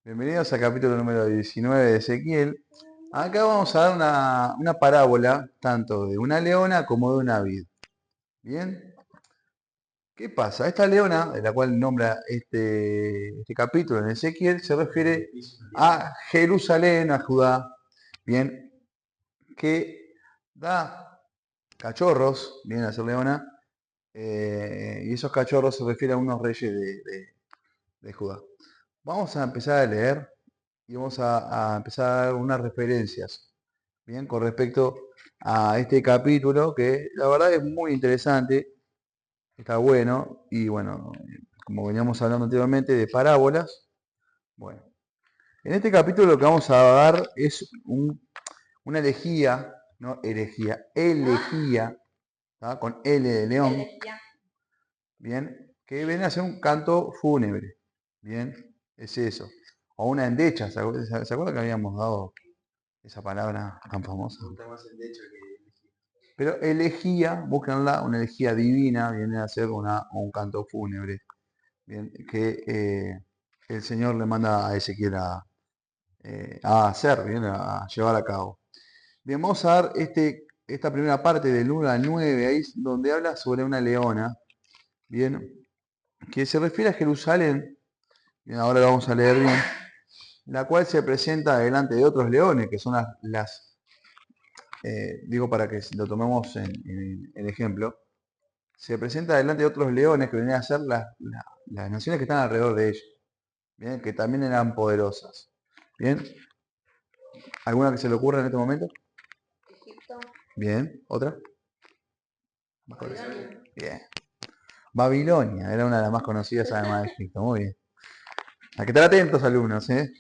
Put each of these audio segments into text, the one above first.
Bienvenidos al capítulo número 19 de Ezequiel. Acá vamos a dar una parábola tanto de una leona como de una vid. ¿Bien? ¿Qué pasa? Esta leona, de la cual nombra este capítulo en Ezequiel, se refiere a Jerusalén, a Judá, ¿bien? Que da cachorros, viene a ser leona, y esos cachorros se refieren a unos reyes de Judá. Vamos a empezar a leer y vamos a empezar a dar unas referencias, bien, con respecto a este capítulo que la verdad es muy interesante, está bueno y bueno, como veníamos hablando anteriormente de parábolas, bueno, en este capítulo lo que vamos a dar es una elegía, no herejía, elegía, ¿tá? Con L de león, bien, que viene a ser un canto fúnebre, bien, es eso, o una endecha, ¿se acuerdan que habíamos dado esa palabra tan famosa? Pero elegía, búsquenla, una elegía divina, viene a ser un canto fúnebre, bien, que el Señor le manda a Ezequiel a hacer, bien, a llevar a cabo. Bien, vamos a dar esta primera parte del 1 al 9, ahí donde habla sobre una leona, bien, que se refiere a Jerusalén, bien, ahora lo vamos a leer bien, la cual se presenta delante de otros leones, que son digo para que lo tomemos en ejemplo, se presenta delante de otros leones que venían a ser las naciones que están alrededor de ellos, ¿bien? Que también eran poderosas. ¿Bien? ¿Alguna que se le ocurra en este momento? Egipto, Bien, ¿otra? Babilonia. Bien. Babilonia era una de las más conocidas además de Egipto. Muy bien. Hay que estar atentos, alumnos, ¿eh?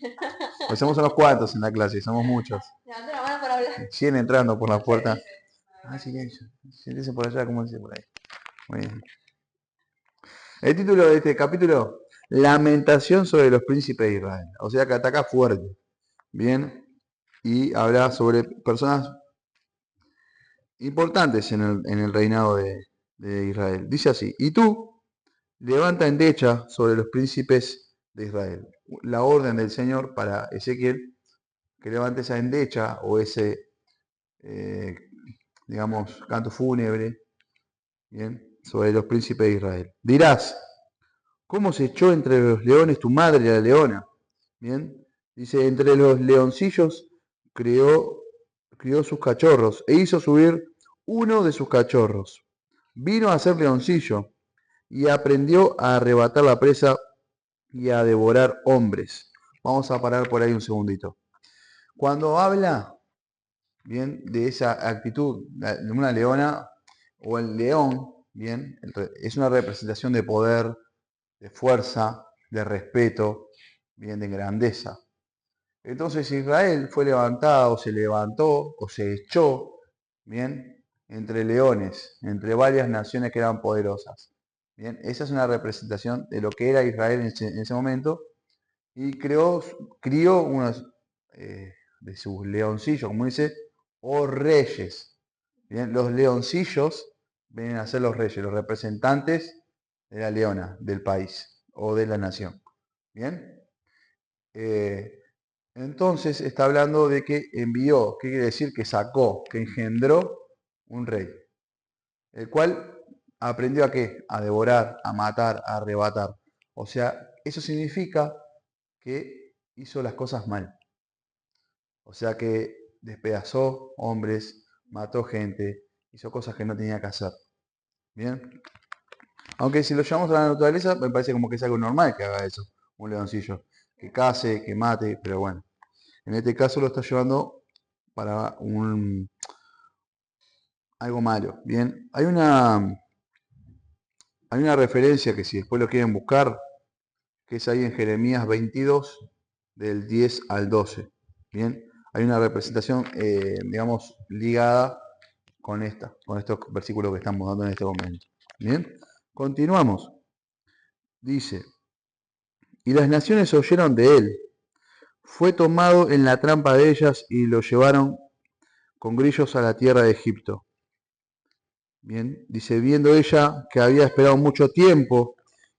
Pues somos unos cuantos en la clase, somos muchos. Levanta la mano para hablar. Siguen entrando por la puerta. Ah, silencio. Silencio por allá, ¿cómo dice por ahí? Muy bien. El título de este capítulo, Lamentación sobre los príncipes de Israel. O sea que ataca fuerte. Bien. Y habla sobre personas importantes en el reinado de Israel. Dice así, y tú levanta endecha sobre los príncipes de Israel. La orden del Señor para Ezequiel, que levante esa endecha o ese, eh, digamos, canto fúnebre, bien, sobre los príncipes de Israel. Dirás, ¿cómo se echó entre los leones tu madre la leona? Bien, dice, entre los leoncillos crió sus cachorros e hizo subir uno de sus cachorros. Vino a ser leoncillo y aprendió a arrebatar la presa y a devorar hombres. Vamos a parar por ahí un segundito. Cuando habla, bien, de esa actitud de una leona o el león, bien, es una representación de poder, de fuerza, de respeto, bien, de grandeza. Entonces Israel fue levantado, se levantó o se echó, bien, entre leones, entre varias naciones que eran poderosas. Bien, esa es una representación de lo que era Israel en ese momento y crió unos de sus leoncillos, como dice, o reyes. Bien, los leoncillos vienen a ser los reyes, los representantes de la leona, del país o de la nación. Bien. Eh, entonces está hablando de que envió, ¿qué quiere decir? Que sacó, que engendró un rey, el cual aprendió a qué? A devorar, a matar, a arrebatar. O sea, eso significa que hizo las cosas mal. O sea que despedazó hombres, mató gente, hizo cosas que no tenía que hacer. Bien. Aunque si lo llevamos a la naturaleza, me parece como que es algo normal que haga eso, un leoncillo. Que case, que mate, pero bueno. En este caso lo está llevando para algo malo. Bien, hay una referencia que si después lo quieren buscar, que es ahí en Jeremías 22, del 10 al 12. Bien, hay una representación, digamos, ligada con estos versículos que estamos dando en este momento. Bien, continuamos. Dice, y las naciones oyeron de él. Fue tomado en la trampa de ellas y lo llevaron con grillos a la tierra de Egipto. Bien, dice, viendo ella que había esperado mucho tiempo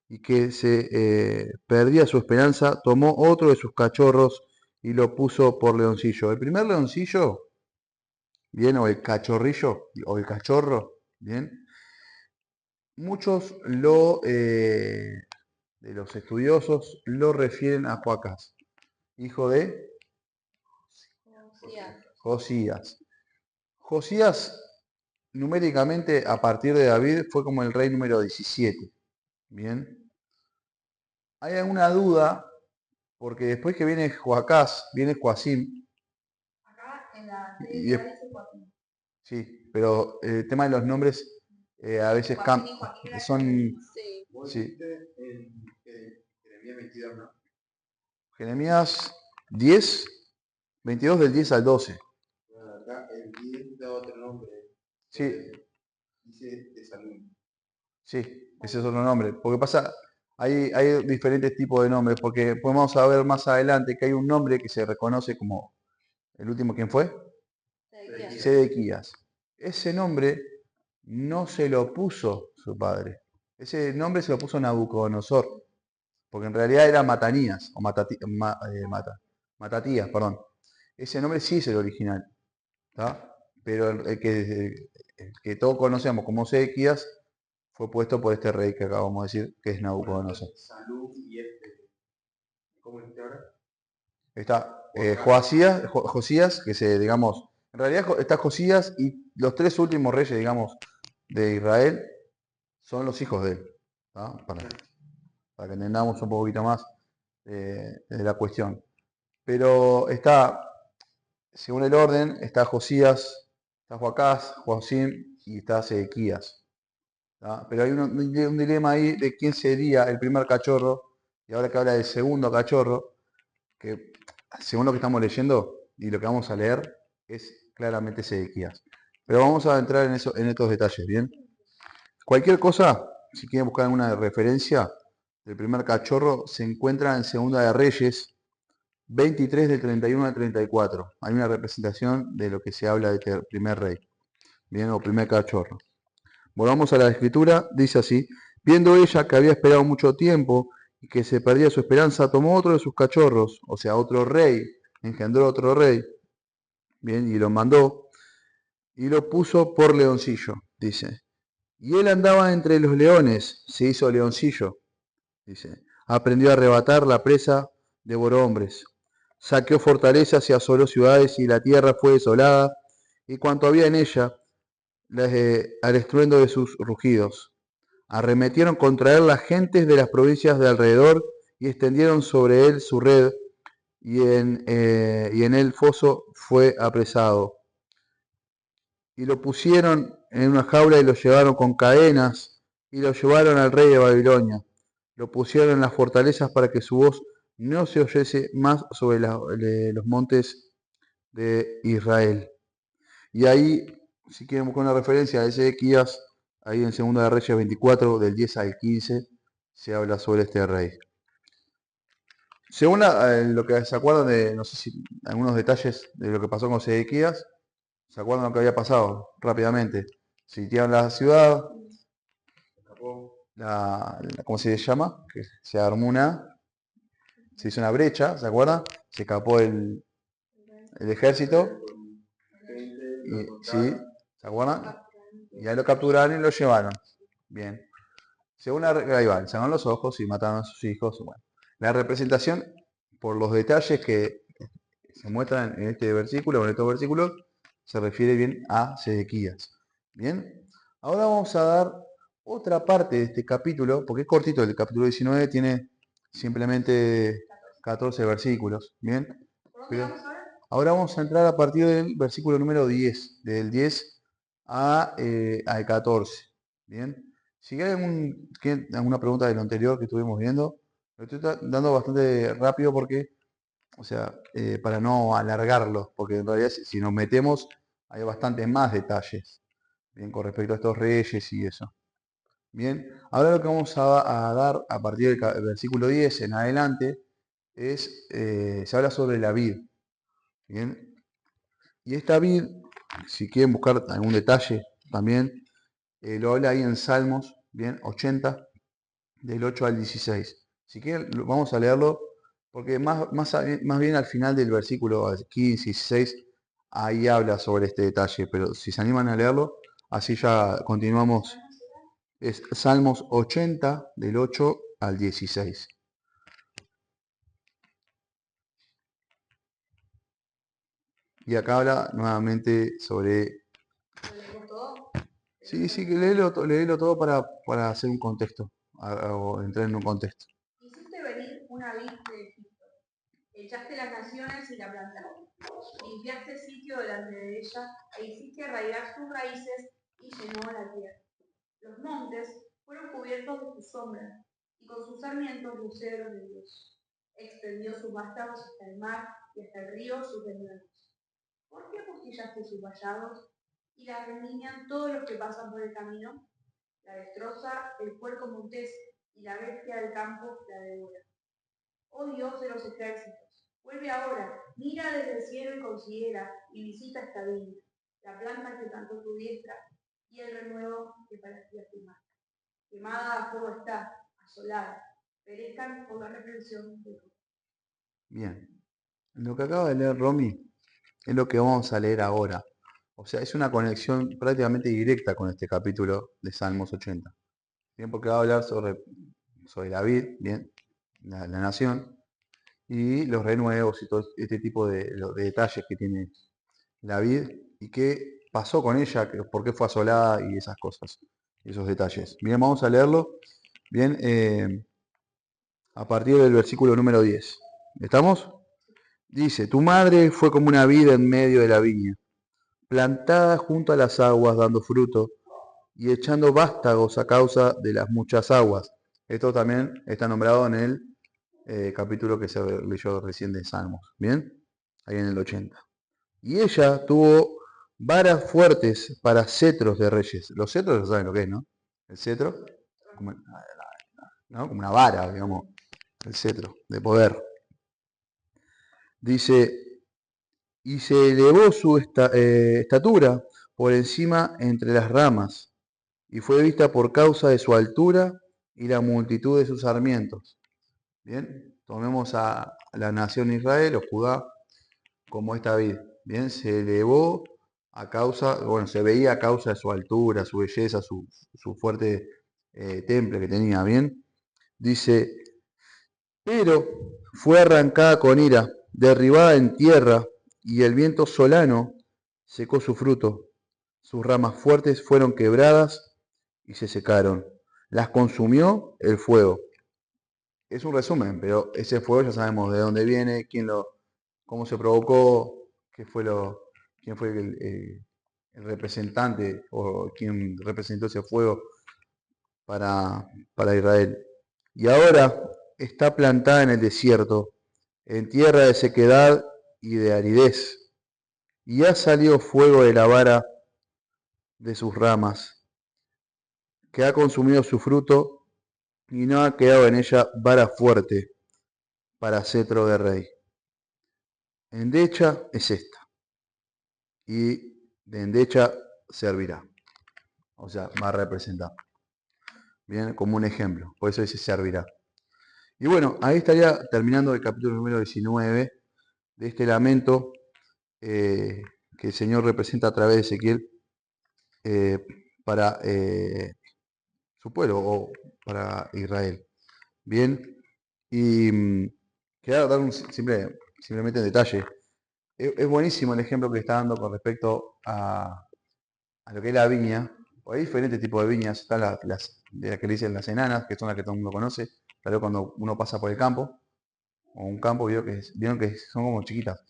y que se perdía su esperanza, tomó otro de sus cachorros y lo puso por leoncillo. El primer leoncillo, bien, o el cachorrillo, o el cachorro, bien, muchos de los estudiosos lo refieren a Joacás, hijo de Josías. Josías. Josías, numéricamente, a partir de David, fue como el rey número 17. Bien. Hay alguna duda, porque después que viene Joacás, viene Joacim, Acá en la y serie dice Joaquín. sí, pero el tema de los nombres a veces Joaquín y Joaquín era son... Sí. Vos Sí. dijiste en Jeremías 22, ¿no? Jeremías 10, 22 del 10 al 12. Bueno, acá el 10 da otro nombre. Sí, Dice de salud. sí, ese es otro nombre. Porque pasa, hay diferentes tipos de nombres, porque podemos ver más adelante que hay un nombre que se reconoce como el último, ¿quién fue? Sedequías. Sedequías. Ese nombre no se lo puso su padre. Ese nombre se lo puso Nabucodonosor, porque en realidad era Matanías, o Matatías, perdón. Ese nombre sí es el original, ¿tá? Pero el que todos conocemos como Sedequías fue puesto por este rey que acabamos de decir, que es Nabucodonosor. Salud y ¿cómo es ahora? Está Josías, que digamos, en realidad está Josías y los tres últimos reyes, digamos, de Israel son los hijos de él, ¿tá? Para que entendamos un poquito más de la cuestión. Pero está, según el orden, está Josías, está Joacás, Joacim y está Sedequías, ¿tá? Pero hay un dilema ahí de quién sería el primer cachorro, y ahora que habla del segundo cachorro, que según lo que estamos leyendo y lo que vamos a leer, es claramente Sedequías. Pero vamos a entrar en estos detalles, ¿bien? Cualquier cosa, si quieren buscar alguna referencia del primer cachorro, se encuentra en Segunda de Reyes 23 del 31 al 34. Hay una representación de lo que se habla de este primer rey, bien, o primer cachorro. Volvamos a la escritura, dice así: viendo ella que había esperado mucho tiempo y que se perdía su esperanza, tomó otro de sus cachorros, o sea, otro rey, engendró otro rey, bien, y lo mandó, y lo puso por leoncillo, dice. Y él andaba entre los leones, se hizo leoncillo, dice. Aprendió a arrebatar la presa, devoró hombres. Saqueó fortalezas y asoló ciudades, y la tierra fue desolada, y cuanto había en ella, al estruendo de sus rugidos. Arremetieron contra él las gentes de las provincias de alrededor, y extendieron sobre él su red, y en el foso fue apresado. Y lo pusieron en una jaula y lo llevaron con cadenas, y lo llevaron al rey de Babilonia. Lo pusieron en las fortalezas para que su voz no se oyese más sobre los montes de Israel. Y ahí, si quieren buscar una referencia a Ezequías, ahí en 2 de Reyes 24, del 10 al 15, se habla sobre este rey. Según lo que se acuerdan de, no sé si algunos detalles de lo que pasó con Ezequías, ¿se acuerdan lo que había pasado? Rápidamente. Sitiaron la ciudad, ¿cómo se llama? Que se armó se hizo una brecha, ¿se acuerdan? Se escapó el ejército, ¿sí? ¿Se acuerdan? Y ahí lo capturaron y lo llevaron. Bien. Ahí va, le sacaron los ojos y mataron a sus hijos. Bueno, la representación, por los detalles que se muestran en este versículo, o en estos versículos, se refiere bien a Sedequías. Bien, ahora vamos a dar otra parte de este capítulo, porque es cortito, el capítulo 19 tiene simplemente 14 versículos. Bien, pero ahora vamos a entrar a partir del versículo número 10, del 10 al 14. Bien, si hay alguna pregunta de lo anterior que estuvimos viendo, lo estoy dando bastante rápido porque, o sea, para no alargarlo, porque en realidad si nos metemos hay bastantes más detalles, bien, con respecto a estos reyes y eso. Bien, ahora lo que vamos a dar a partir del versículo 10 en adelante se habla sobre la vid. Bien, y esta vid, si quieren buscar algún detalle también, lo habla ahí en Salmos, bien, 80, del 8 al 16. Si quieren, vamos a leerlo, porque más bien al final del versículo 15 y 16, ahí habla sobre este detalle, pero si se animan a leerlo, así ya continuamos. Es Salmos 80, del 8 al 16. Y acá habla nuevamente sobre... ¿Lo leemos todo? Sí, que léelo todo para hacer un contexto, o entrar en un contexto. Hiciste venir una vid de Egipto, echaste las naciones y la plantaste, limpiaste sitio delante de ella e hiciste arraigar sus raíces y llenó la tierra. Los montes fueron cubiertos de tu sombra y con sus sarmientos luceros de Dios. Extendió sus vástagos hasta el mar y hasta el río sus desnudos. ¿Por qué apostillaste sus vallados y la reniñan todos los que pasan por el camino? La destroza el puerco montés y la bestia del campo la devora. Oh Dios de los ejércitos, vuelve ahora, mira desde el cielo y considera y visita esta viña, la planta que plantó tu diestra y el renuevo que para ti afirmaste. Quemada a fuego está, asolada, perezcan por la reprensión de tu. Bien, lo que acaba de leer Romy es lo que vamos a leer ahora. O sea, es una conexión prácticamente directa con este capítulo de Salmos 80. Bien, porque va a hablar sobre David, bien, la nación, y los renuevos y todo este tipo de detalles que tiene David y qué pasó con ella, por qué fue asolada y esas cosas, esos detalles. Bien, vamos a leerlo. Bien, a partir del versículo número 10. ¿Estamos? Dice, tu madre fue como una vid en medio de la viña, plantada junto a las aguas dando fruto y echando vástagos a causa de las muchas aguas. Esto también está nombrado en el capítulo que se leyó recién de Salmos. ¿Bien? Ahí en el 80. Y ella tuvo varas fuertes para cetros de reyes. Los cetros ya saben lo que es, ¿no? El cetro, como, ¿no? Como una vara, digamos, el cetro de poder. Dice, y se elevó su estatura por encima entre las ramas, y fue vista por causa de su altura y la multitud de sus sarmientos. Bien, tomemos a la nación de Israel o Judá como esta vid. Bien, se elevó a causa, bueno, se veía a causa de su altura, su belleza, su fuerte temple que tenía. Bien, dice, pero fue arrancada con ira, derribada en tierra, y el viento solano secó su fruto. Sus ramas fuertes fueron quebradas y se secaron. Las consumió el fuego. Es un resumen, pero ese fuego ya sabemos de dónde viene, cómo se provocó, quién fue el representante o quién representó ese fuego para Israel. Y ahora está plantada en el desierto, en tierra de sequedad y de aridez, y ha salido fuego de la vara de sus ramas, que ha consumido su fruto, y no ha quedado en ella vara fuerte para cetro de rey. Endecha es esta, y de endecha servirá. O sea, va a representar. Bien, como un ejemplo. Por eso dice servirá. Y bueno, ahí estaría terminando el capítulo número 19 de este lamento que el Señor representa a través de Ezequiel eh, para su pueblo o para Israel. Bien, y quería dar simplemente en detalle. Es buenísimo el ejemplo que está dando con respecto a lo que es la viña. Hay diferentes tipos de viñas. Están de las que le dicen las enanas, que son las que todo el mundo conoce. Claro, cuando uno pasa por el campo, o un campo, vieron que son como chiquitas.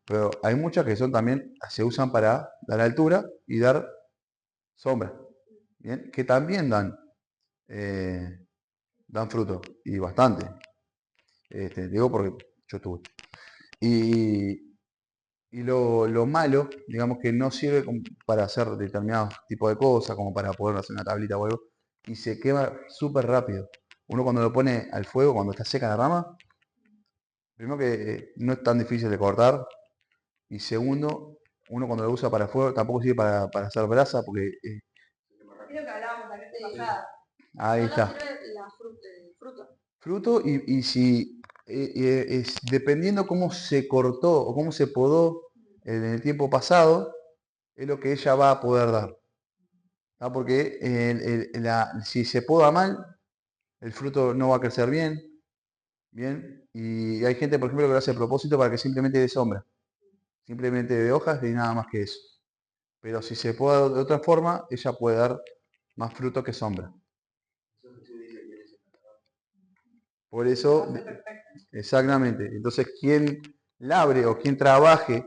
Pero hay muchas que son también, se usan para dar altura y dar sombra. Bien, que también dan fruto. Y bastante. Digo porque yo tuve. Y lo malo, digamos que no sirve para hacer determinados tipos de cosas, como para poder hacer una tablita o algo, y se quema súper rápido. Uno cuando lo pone al fuego, cuando está seca la rama, primero que no es tan difícil de cortar, y segundo, uno cuando lo usa para fuego tampoco sirve para hacer brasa, porque Es lo que hablábamos la vez pasada. ahí Solo está. sirve la fruta, fruto y si dependiendo cómo se cortó o cómo se podó en el tiempo pasado, es lo que ella va a poder dar. ¿Tá? Porque si se poda mal, el fruto no va a crecer bien, y hay gente, por ejemplo, que lo hace a propósito para que simplemente dé sombra, simplemente de hojas y nada más que eso. Pero si se poda de otra forma, ella puede dar más fruto que sombra. Eso Jesús dice que es Por eso, exactamente. Entonces, quien labre o quien trabaje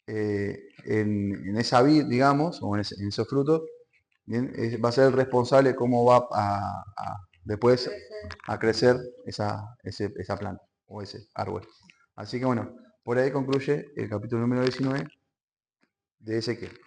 en esa vid, digamos, o en esos frutos, bien, va a ser el responsable de cómo va después a crecer esa planta o ese árbol. Así que bueno, por ahí concluye el capítulo número 19 de Ezequiel.